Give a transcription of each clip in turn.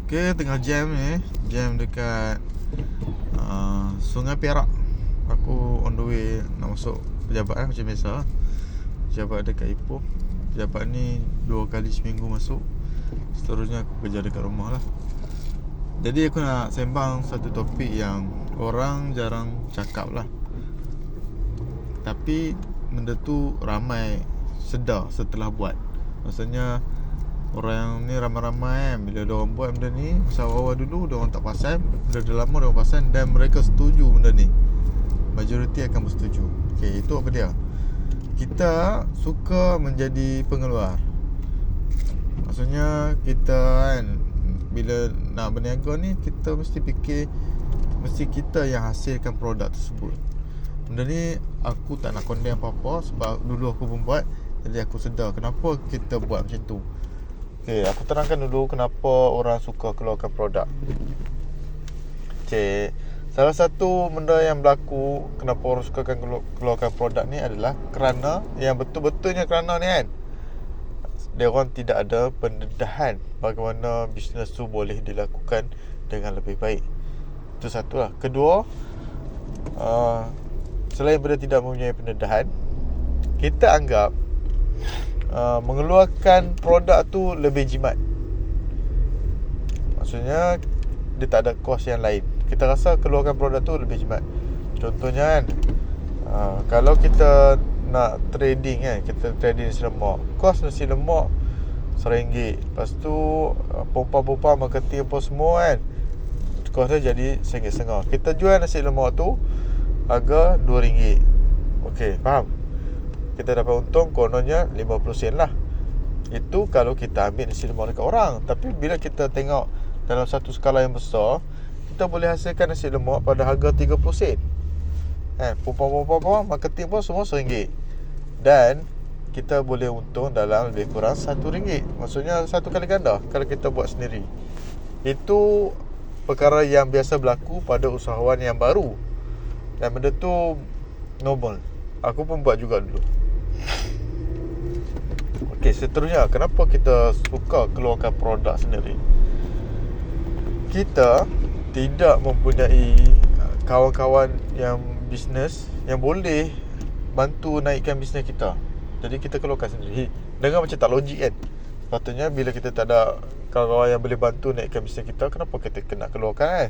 Okay, tengah jam ni. Jam dekat Sungai Perak. Aku on the way nak masuk pejabat macam biasa. Pejabat dekat Ipoh. Pejabat ni 2 kali seminggu masuk. Seterusnya aku kerja dekat rumah lah. Jadi aku nak sembang satu topik yang orang jarang cakap lah, tapi benda tu ramai sedar setelah buat. Maksudnya orang ni ramai-ramai kan, bila diorang buat benda ni masa awal-awal dulu diorang tak pasal, bila dah lama diorang pasal dan mereka setuju benda ni. Majoriti akan bersetuju. Okay, itu apa dia? Kita suka menjadi pengeluar. Maksudnya kita kan, bila nak berniaga ni, kita mesti fikir mesti kita yang hasilkan produk tersebut. Benda ni aku tak nak condemn apa-apa, sebab dulu aku pun buat. Jadi aku sedar kenapa kita buat macam tu. Okay, aku terangkan dulu kenapa orang suka keluarkan produk. Okay, salah satu benda yang berlaku kenapa orang suka keluarkan produk ni adalah kerana, yang betul-betulnya kerana ni kan, dia orang tidak ada pendedahan bagaimana bisnes tu boleh dilakukan dengan lebih baik. Itu satu lah. Kedua, selain daripada tidak mempunyai pendedahan, kita anggap mengeluarkan produk tu lebih jimat. Maksudnya dia tak ada kos yang lain. Kita rasa keluarkan produk tu lebih jimat. Contohnya kan, kalau kita nak trading kan, kita trading nasi lemak, kos nasi lemak RM1. Lepas tu pompa-pompa marketing apa semua kan, kos dia jadi RM1.50. Kita jual nasi lemak tu harga RM2. Okey, faham? Kita dapat untung kononnya 50 sen lah. Itu kalau kita ambil nasi lemak dekat orang. Tapi bila kita tengok dalam satu skala yang besar, kita boleh hasilkan nasi lemak pada harga 30 sen. Pompa-pompa marketing pun semua RM1. Dan kita boleh untung dalam lebih kurang RM1. Maksudnya satu kali ganda kalau kita buat sendiri. Itu perkara yang biasa berlaku pada usahawan yang baru. Dan benda tu normal. Aku pun buat juga dulu. Okey, seterusnya, kenapa kita suka keluarkan produk sendiri? Kita tidak mempunyai kawan-kawan yang bisnes yang boleh bantu naikkan bisnes kita. Jadi kita keluarkan sendiri. Dengar macam tak logik kan? Sepatutnya bila kita tak ada kawan-kawan yang boleh bantu naikkan bisnes kita, kenapa kita kena keluarkan kan?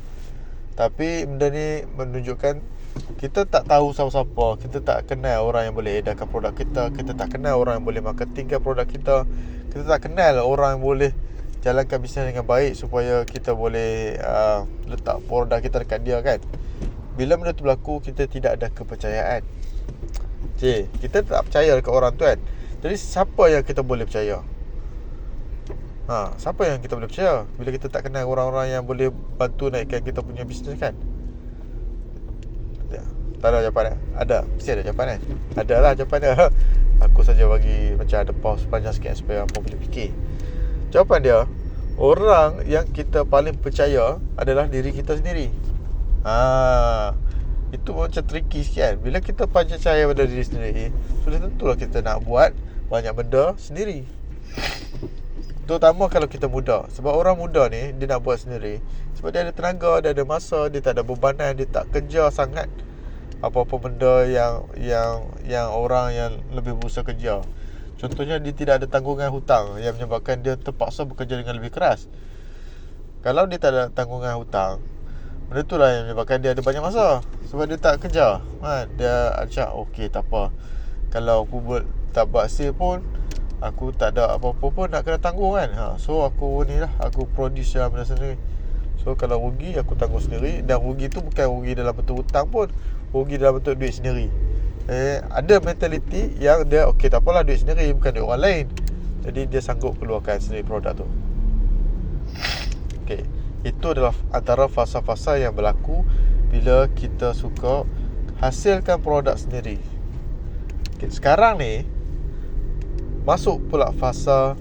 Tapi benda ni menunjukkan kita tak tahu siapa-siapa. Kita tak kenal orang yang boleh edarkan produk kita. Kita tak kenal orang yang boleh marketingkan produk kita. Kita tak kenal orang yang boleh jalankan bisnes dengan baik supaya kita boleh letak produk kita dekat dia kan. Bila benda tu berlaku, kita tidak ada kepercayaan. Kita tak percaya dekat orang tu kan. Jadi siapa yang kita boleh percaya? Siapa yang kita boleh percaya bila kita tak kenal orang-orang yang boleh bantu naikkan kita punya bisnes kan? Tak ada jawapan kan? Ada, mesti ada jawapan kan? Adalah jawapan dia. Aku saja bagi macam ada pause panjang sikit supaya apa boleh fikir. Jawapan dia, orang yang kita paling percaya adalah diri kita sendiri. Itu macam tricky sikit kan. Bila kita percaya pada diri sendiri, sudah tentulah kita nak buat banyak benda sendiri. Terutama kalau kita muda. Sebab orang muda ni, dia nak buat sendiri sebab dia ada tenaga, dia ada masa, dia tak ada bebanan, dia tak kerja sangat apa-apa benda yang orang yang lebih berusaha kerja. Contohnya, dia tidak ada tanggungan hutang yang menyebabkan dia terpaksa bekerja dengan lebih keras. Kalau dia tak ada tanggungan hutang, benda tu lah yang menyebabkan dia ada banyak masa. Sebab dia tak kerja dia acak, okey tak apa, kalau aku tak buat hasil pun, aku tak ada apa-apa pun nak kena tanggung kan. So aku ni lah, aku produce benda sendiri. So kalau rugi, aku tanggung sendiri. Dan rugi tu bukan rugi dalam bentuk hutang pun, rugi dalam bentuk duit sendiri. Ada mentaliti yang dia okey tak apalah, duit sendiri bukan duit orang lain. Jadi dia sanggup keluarkan sendiri produk tu. Okey, itu adalah antara fasa-fasa yang berlaku bila kita suka hasilkan produk sendiri. Okay, sekarang ni masuk pula fasa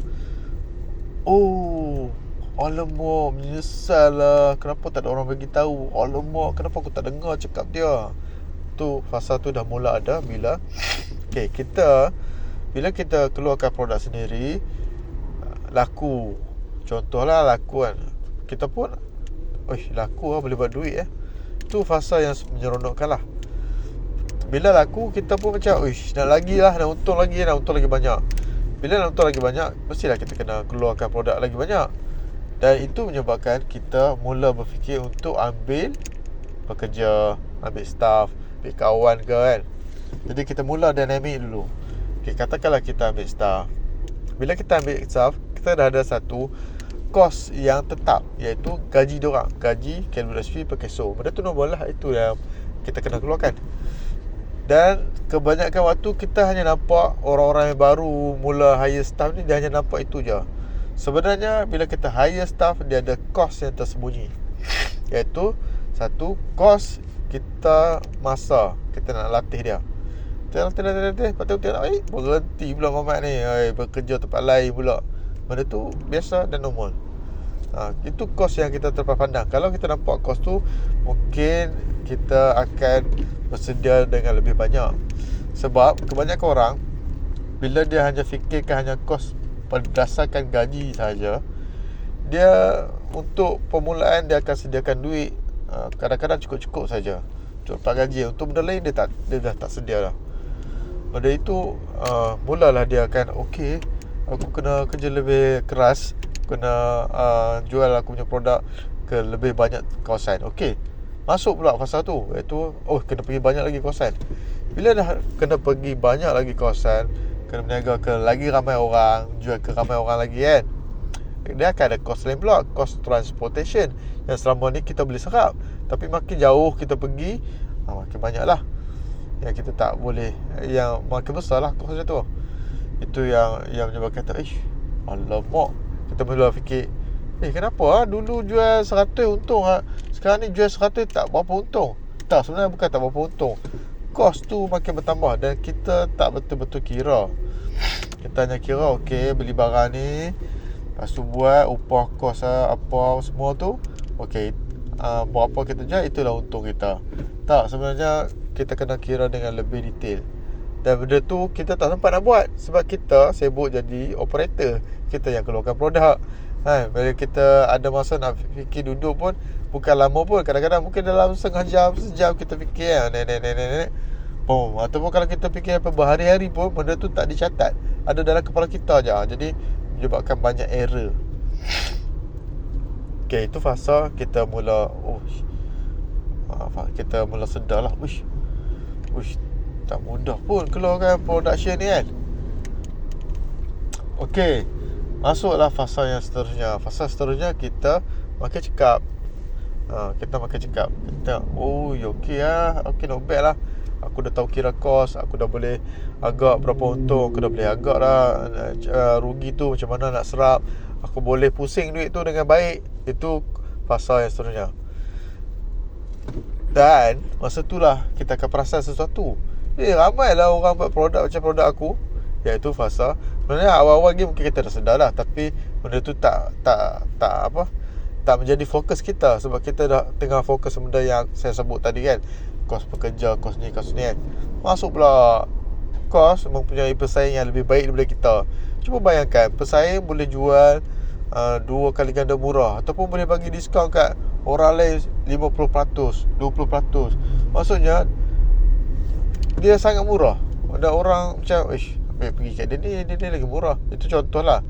alamak, menyesal lah, kenapa tak ada orang bagi tahu. Alamak, kenapa aku tak dengar cakap dia. Tu fasa tu dah mula ada bila bila kita keluarkan produk sendiri, laku. Contohlah laku kan, kita pun laku lah, boleh buat duit tu fasa yang menyeronokkan lah. Bila laku, kita pun macam nak lagi lah, nak untung lagi banyak. Bila nak untung lagi banyak, mestilah kita kena keluarkan produk lagi banyak. Dan itu menyebabkan kita mula berfikir untuk ambil pekerja, ambil staff, ambil kawan ke kan. Jadi kita mula dynamic dulu. Katakanlah kita ambil staff. Bila kita ambil staff, kita dah ada satu kos yang tetap, iaitu gaji diorang, gaji calorific fee per keso. Benda tu normal lah, itu yang kita kena keluarkan. Dan kebanyakan waktu kita hanya nampak orang-orang yang baru mula hire staff ni, dia hanya nampak itu je. Sebenarnya bila kita hire staff, dia ada kos yang tersembunyi, iaitu satu, kos kita masa kita nak latih dia. Kita latih, lepas tu kita nak berhenti pula mamat ni, bekerja tempat lain pula. Benda tu biasa dan normal. Itu kos yang kita terpandang. Kalau kita nampak kos tu, mungkin kita akan bersedia dengan lebih banyak. Sebab kebanyakan orang, bila dia hanya fikirkan hanya kos berdasarkan gaji saja, dia untuk permulaan dia akan sediakan duit kadang-kadang cukup-cukup saja, cukup gaji. Untuk benda lain dia dah tak sedia dah. Benda itu mulalah dia akan aku kena kerja lebih keras, kena jual aku punya produk ke lebih banyak kawasan. Masuk pula fasa tu, iaitu kena pergi banyak lagi kawasan. Bila dah kena pergi banyak lagi kawasan, kena berniaga ke lagi ramai orang, jual ke ramai orang lagi kan, dia akan ada kos lain pula, kos transportation yang selama ni kita boleh serap. Tapi makin jauh kita pergi, makin banyak lah yang kita tak boleh, yang makin besar lah kos dia tu. Itu yang menyebabkan alamak, kita mula fikir, kenapa dulu jual 100 untung, sekarang ni jual 100 tak berapa untung. Tak, sebenarnya bukan tak berapa untung, kos tu makin bertambah. Dan kita tak betul-betul kira. Kita hanya kira beli barang ni, lepas tu buat upah kos apa semua tu, berapa kita jual, itulah untung kita. Tak, sebenarnya kita kena kira dengan lebih detail. Dan benda tu kita tak sempat nak buat, sebab kita sibuk jadi operator. Kita yang keluarkan produk. Bila kita ada masa nak fikir duduk pun bukan lama pun. Kadang-kadang mungkin dalam sejam kita fikir ataupun kalau kita fikir berhari-hari pun, benda tu tak dicatat, ada dalam kepala kita je. Jadi menyebabkan banyak error. Itu fasa kita mula kita mula sedar lah, tak mudah pun keluarkan production ni kan. Masuklah fasa yang seterusnya. Fasa seterusnya kita makin cekap. Kita makin cekap. Kita not bad lah. Aku dah tahu kira kos, aku dah boleh agak berapa untung, aku dah boleh agak lah rugi tu macam mana nak serap, aku boleh pusing duit tu dengan baik. Itu fasa yang seterusnya. Dan masa itulah kita akan perasan sesuatu. Ramailah orang buat produk macam produk aku. Iaitu fasa, sebenarnya awal-awal lagi mungkin kita dah sedar lah, tapi benda tu tak menjadi fokus kita. Sebab kita dah tengah fokus benda yang saya sebut tadi kan, kos pekerja, kos ni kan. Masuk pula kos mempunyai pesaing yang lebih baik daripada kita. Cuba bayangkan, pesaing boleh jual 2 kali ganda murah, ataupun boleh bagi diskaun kat orang lain 50%, 20%. Maksudnya dia sangat murah. Ada orang macam pergi kat dia ni lagi murah. Itu contoh lah.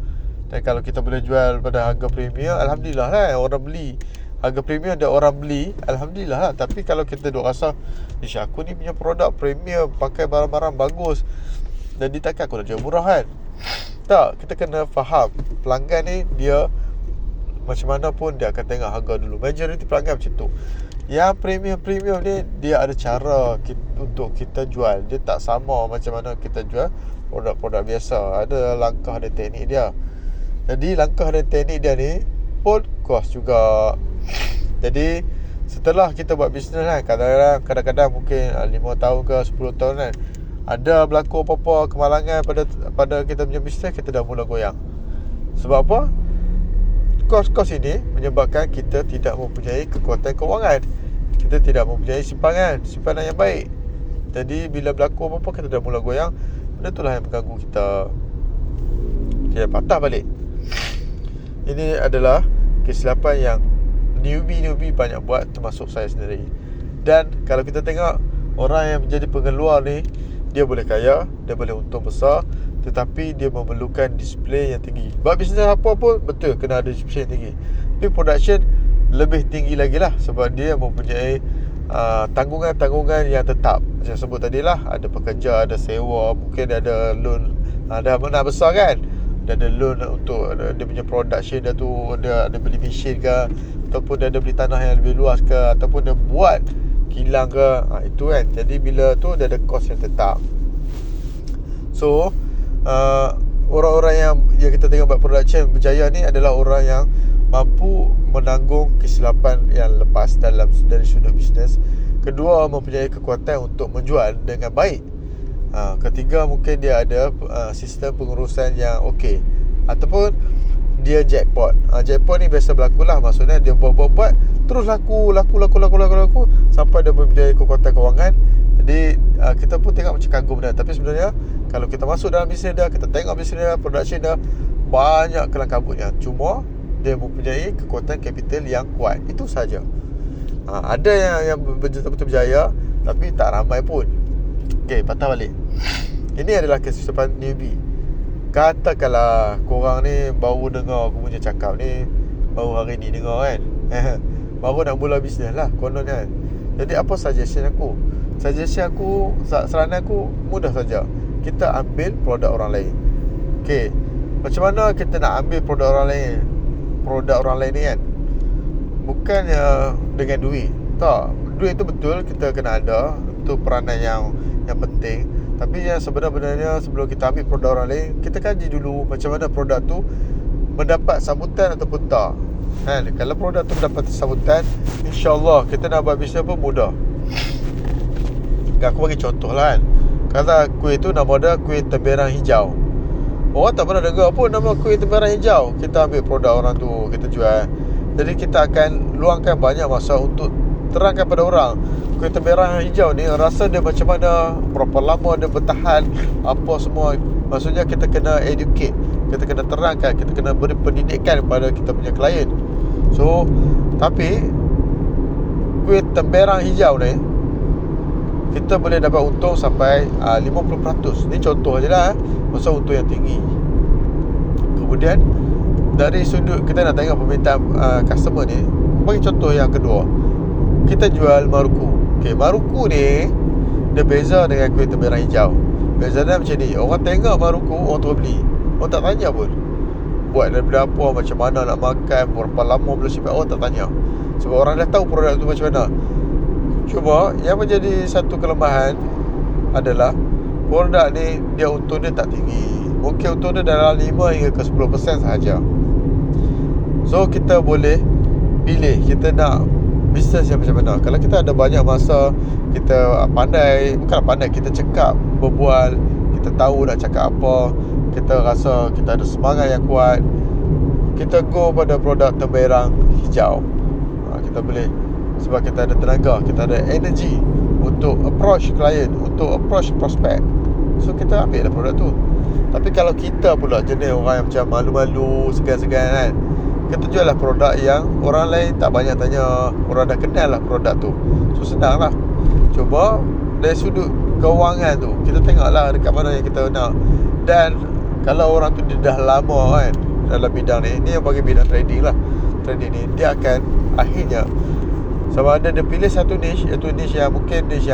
Dan kalau kita boleh jual pada harga premium, alhamdulillah lah, orang beli. Harga premium ada orang beli, alhamdulillah lah. Tapi kalau kita duk rasa aku ni punya produk premium, pakai barang-barang bagus, jadi takkan aku nak jual murah kan. Tak, kita kena faham pelanggan ni dia macam mana pun dia akan tengok harga dulu. Majoriti pelanggan macam tu. Yang premium ni dia ada cara untuk kita jual. Dia tak sama macam mana kita jual produk-produk biasa. Ada langkah dan teknik dia. Jadi langkah dan teknik dia ni pun kos juga. Jadi setelah kita buat bisnes kan, kadang-kadang mungkin 5 tahun ke 10 tahun kan, ada berlaku apa-apa kemalangan pada kita punya bisnes, kita dah mula goyang. Sebab apa? Kos-kos ini menyebabkan kita tidak mempunyai kekuatan kewangan. Kita tidak mempunyai simpanan yang baik. Jadi bila berlaku apa-apa, kita dah mula goyang. Benda itulah yang mengganggu kita. Kita patah balik. Ini adalah kesilapan yang newbie banyak buat, termasuk saya sendiri. Dan kalau kita tengok orang yang menjadi pengeluar ni, dia boleh kaya, dia boleh untung besar, tetapi dia memerlukan display yang tinggi. Buat bisnes apa pun betul kena ada display yang tinggi, tapi production lebih tinggi lagi lah, sebab dia mempunyai tanggungan-tanggungan yang tetap. Macam sebut tadi lah, ada pekerja, ada sewa, mungkin ada loan, dah benar besar kan, dia ada loan untuk dia punya production dia tu, dia ada beli mesin ke, ataupun dia ada beli tanah yang lebih luas ke, ataupun dia buat kilang ke, itu kan. Jadi bila tu dia ada cost yang tetap. So orang-orang yang kita tengok buat production berjaya ni adalah orang yang mampu menanggung kesilapan yang lepas dari sudut bisnes. Kedua, mempunyai kekuatan untuk menjual dengan baik. Ketiga, mungkin dia ada sistem pengurusan yang okey, ataupun dia jackpot. Jackpot ni biasa berlaku lah. Maksudnya dia buat terus laku sampai dia mempunyai kekuatan kewangan. Jadi kita pun tengok macam kagum dia. Tapi sebenarnya kalau kita masuk dalam bisnes dia, kita tengok bisnes dia, production dia, banyak kelang kabutnya. Cuma dia mempunyai kekuatan kapital yang kuat. Itu saja. Ada yang betul-betul berjaya, tapi tak ramai pun. Okey, patah balik. Ini adalah kesilapan newbie. Katakanlah korang ni baru dengar aku punya cakap ni, baru hari ni dengar kan, baru nak mula bisnes lah konon kan. Jadi apa suggestion aku? Saranan aku mudah saja. Kita ambil produk orang lain. Okey, macam mana kita nak ambil produk orang lain? Produk orang lain ni kan, bukannya dengan duit. Tak, duit tu betul kita kena ada, itu peranan yang penting. Tapi yang sebenarnya sebelum kita ambil produk orang lain, kita kaji dulu macam mana produk tu mendapat sambutan ataupun tak kan. Kalau produk tu mendapat sambutan, InsyaAllah kita nak buat bisnes pun mudah. Aku bagi contoh lah kan. Kata kuih tu nama dia kuih temberang hijau. Orang tak pernah dengar pun nama kuih temberang hijau. Kita ambil produk orang tu, kita jual. Jadi kita akan luangkan banyak masa untuk terangkan pada orang kuih temberang hijau ni rasa dia macam mana, berapa lama dia bertahan, apa semua. Maksudnya kita kena educate, kita kena terangkan, kita kena beri pendidikan kepada kita punya klien. So, tapi kuih temberang hijau ni kita boleh dapat untung sampai 50%. Ni contoh je lah, maksud untung yang tinggi. Kemudian dari sudut kita nak tengok permintaan customer ni, bagi contoh yang kedua, kita jual maruku. Okay, maruku ni dia beza dengan kuih temberang hijau. Beza dia macam ni, orang tengok maruku, orang terus beli. Orang tak tanya pun buat daripada apa, macam mana nak makan, berapa lama boleh simpan, orang tak tanya. Sebab orang dah tahu produk tu macam mana. Cuma yang menjadi satu kelemahan adalah produk ni dia untung dia tak tinggi. Mungkin untung dia dalam 5 hingga ke 10% sahaja. So kita boleh pilih kita nak bisnes yang macam mana. Kalau kita ada banyak masa, kita pandai, bukan pandai, kita cakap, berbual, kita tahu nak cakap apa, kita rasa kita ada semangat yang kuat, kita go pada produk temberang hijau. Kita boleh, sebab kita ada tenaga, kita ada energy untuk approach klien, untuk approach prospect. So kita ambil lah produk tu. Tapi kalau kita pula jenis orang yang macam malu-malu, segan-segan kan, kita jual lah produk yang orang lain tak banyak tanya, orang dah kenal lah produk tu. So senang lah. Cuma dari sudut kewangan tu, kita tengok lah dekat mana yang kita nak. Dan kalau orang tu dia dah lama kan dalam bidang ni yang bagi bidang trading lah, trading ni, dia akan akhirnya sama ada dia pilih satu niche, iaitu niche yang mungkin niche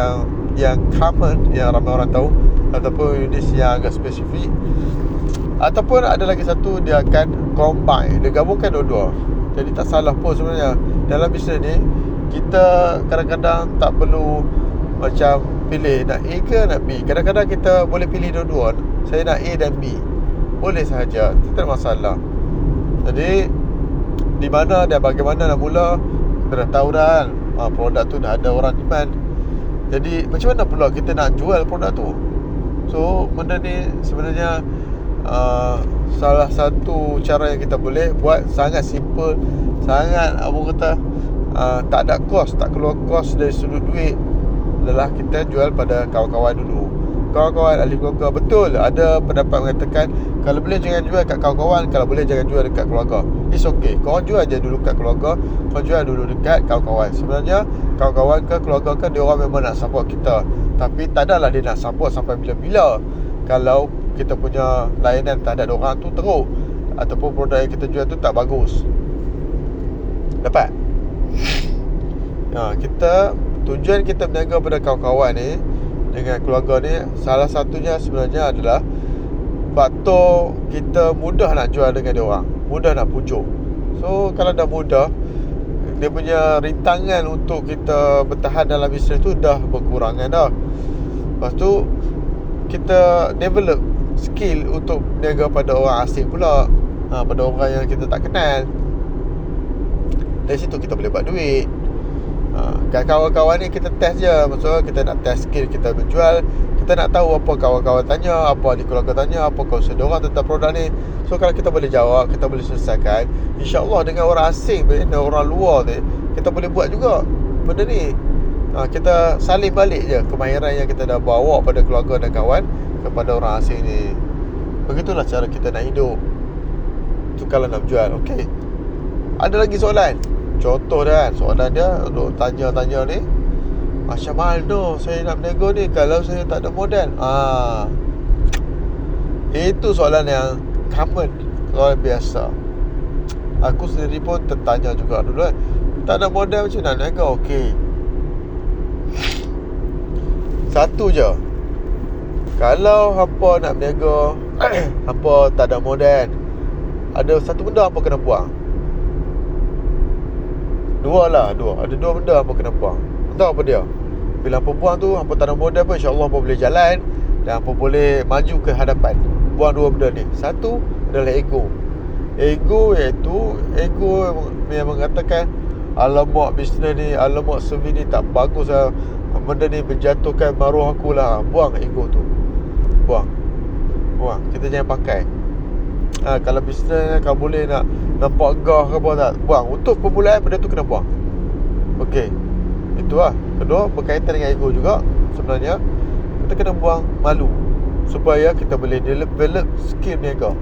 yang common, yang ramai orang tahu, ataupun niche yang agak spesifik, ataupun ada lagi satu, dia akan combine, dia gabungkan dua-dua. Jadi tak salah pun sebenarnya. Dalam bisnes ni kita kadang-kadang tak perlu macam pilih nak A ke nak B. Kadang-kadang kita boleh pilih dua-dua. Saya nak A dan B, boleh sahaja, tak ada masalah. Jadi di mana dan bagaimana nak mula, kita dah tahu dah kan, produk tu dah ada orang demand. Jadi macam mana pula kita nak jual produk tu? So benda ni sebenarnya salah satu cara yang kita boleh buat, sangat simple, sangat tak ada kos, tak keluar kos dari sudut duit, adalah kita jual pada kawan-kawan dulu. kawan-kawan ahli keluarga. Betul, ada pendapat mengatakan kalau boleh jangan jual kat kawan-kawan, kalau boleh jangan jual dekat keluarga. It's okay, korang jual je dulu kat keluarga, korang jual dulu dekat kawan-kawan. Sebenarnya kawan-kawan ke keluarga ke, dia orang memang nak support kita, tapi tak adalah dia nak support sampai bila-bila kalau kita punya layanan terhadap diorang tu teruk, ataupun produk yang kita jual tu tak bagus. Dapat? Tujuan kita berniaga pada kawan-kawan ni dengan keluarga ni, salah satunya sebenarnya adalah faktor kita mudah nak jual dengan diorang, mudah nak pujuk. So kalau dah mudah, dia punya rintangan untuk kita bertahan dalam bisnes tu dah berkurangan dah. Lepas tu kita develop skill untuk berniaga pada orang asing pula, pada orang yang kita tak kenal. Dari situ kita boleh buat duit. Kat kawan-kawan ni kita test je. Maksudnya kita nak test skill kita berjual. Kita nak tahu apa kawan-kawan tanya, apa adik keluarga tanya, apa concern diorang tentang produk ni. So kalau kita boleh jawab, kita boleh selesaikan, InsyaAllah dengan orang asing, dengan orang luar ni, kita boleh buat juga benda ni. Kita salin balik je kemahiran yang kita dah bawa pada keluarga dan kawan kepada orang asing ni. Begitulah cara kita nak hidup. Itu kalau nak jual. Okey, ada lagi soalan. Contoh dia kan, soalan dia duk tanya-tanya ni, macam mana saya nak berniaga ni kalau saya tak ada modal? Itu soalan yang common, soalan biasa. Aku sendiri pun tertanya juga dulu kan, tak ada modal macam nak berniaga? Okey, satu je, kalau hampa nak berniaga hampa tak ada modal, ada satu benda hampa kena buang. Ada dua benda hampa kena buang. Tahu apa dia? Bila hampa buang tu, hampa tak ada modal pun, InsyaAllah hampa boleh jalan dan hampa boleh maju ke hadapan. Buang dua benda ni. Satu adalah ego. Ego yang mengatakan, alamak bisnes ni, alamak servis ni tak bagus lah, benda ni menjatuhkan maruah aku lah. Buang ego tu. Buang. Kita jangan pakai. Kalau bisnes kau boleh nak nampak gah ke apa tak, buang. Untuk permulaan benda tu kena buang. Okey, itu lah. Kedua, berkaitan dengan ego juga. Sebenarnya kita kena buang malu supaya kita boleh develop skill berniaga.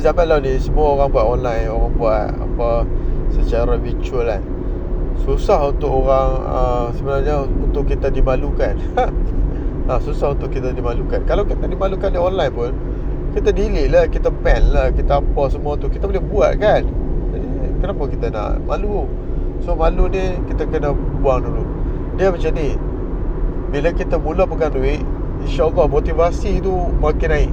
Zaman ni semua orang buat online, orang buat apa secara virtual kan. Susah untuk orang sebenarnya untuk kita dimalukan. Susah untuk kita dimalukan. Kalau kita dimalukan di online pun, kita delete lah, kita ban lah, kita apa semua tu, kita boleh buat kan. Jadi kenapa kita nak malu? So malu ni kita kena buang dulu. Dia macam ni, bila kita mula pegang duit, InsyaAllah motivasi tu makin naik.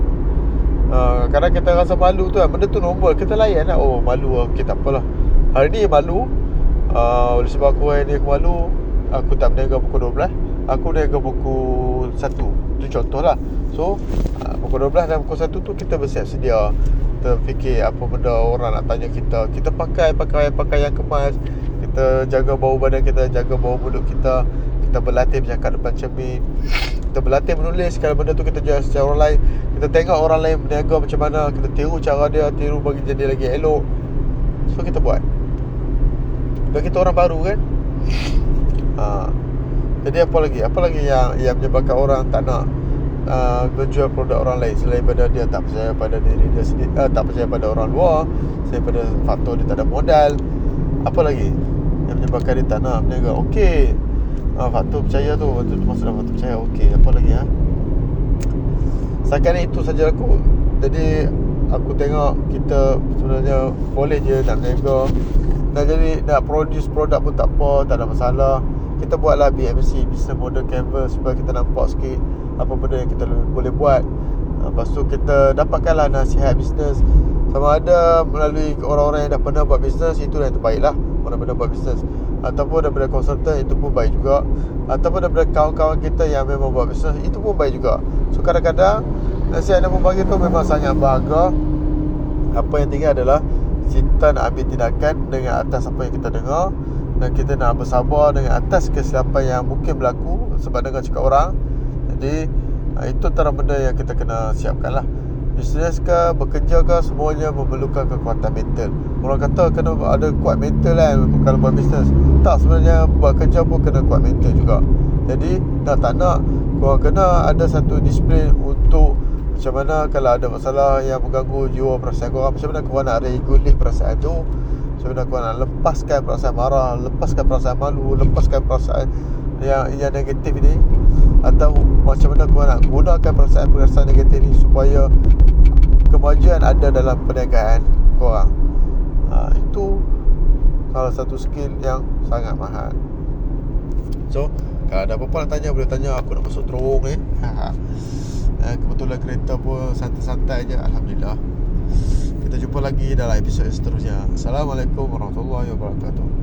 Kadang kita rasa malu tu kan, benda tu normal, kita layan lah. Oh malu, okay tak apalah, hari ni malu, oleh sebab aku hari ni aku malu, aku tak berniaga pukul 12, aku berniaga pukul 1. Itu contoh lah. So pukul 12 dan pukul 1 tu kita bersiap sedia. Kita fikir apa benda orang nak tanya kita, kita pakai yang kemas, kita jaga bau badan kita, jaga bau mulut kita, kita berlatih bercakap depan cermin, kita berlatih menulis. Kalau benda tu kita jual secara orang lain, kita tengok orang lain berniaga macam mana, kita tiru cara dia, tiru bagi jadi lagi elok. So kita buat, bagi kita orang baru kan. Jadi apa lagi yang menyebabkan orang tak nak berjual produk orang lain selain pada dia tak percaya pada diri dia sendiri, tak percaya pada orang luar, selain pada faktor dia tak ada modal. Apa lagi yang menyebabkan dia tak nak berniaga? Okey, faktor percaya tu, itu maksudnya faktor percaya. Okey, apa lagi setakat ni itu saja aku. Jadi aku tengok kita sebenarnya boleh je nak berniaga, nak produce produk pun tak apa, tak ada masalah. Kita buatlah BMC, Business Model Canvas, supaya kita nampak sikit apa benda yang kita boleh buat. Lepas tu kita dapatkanlah nasihat bisnes, sama ada melalui orang-orang yang dah pernah buat bisnes, itu yang terbaik lah, orang pernah buat bisnes, ataupun daripada konsultan, itu pun baik juga, ataupun daripada kawan-kawan kita yang memang buat bisnes, itu pun baik juga. So kadang-kadang nasihat yang membagi tu memang sangat berharga. Apa yang tinggal adalah kita nak ambil tindakan dengan atas apa yang kita dengar, dan kita nak bersabar dengan atas kesilapan yang mungkin berlaku sebab dengar cakap orang. Jadi itu antara benda yang kita kena siapkan lah. Bisnes ke, bekerja ke, semuanya memerlukan kekuatan mental. Orang kata kena ada kuat mental kan kalau buat bisnes. Tak, sebenarnya buat kerja pun kena kuat mental juga. Jadi tak nak Korang kena ada satu disiplin untuk macam mana kalau ada masalah yang mengganggu jiwa perasaan korang, macam mana korang nak regulate perasaan tu, macam mana korang nak lepaskan perasaan marah, lepaskan perasaan malu, lepaskan perasaan yang negatif ni, atau macam mana korang nak gunakan perasaan-perasaan negatif ni supaya kemajuan ada dalam perniagaan korang. Itu salah satu skill yang sangat mahal. So kalau ada apa-apa nak tanya, boleh tanya. Aku nak masuk terowong ni. Kebetulan kereta pun santai-santai je, Alhamdulillah. Kita jumpa lagi dalam episod seterusnya. Assalamualaikum warahmatullahi wabarakatuh.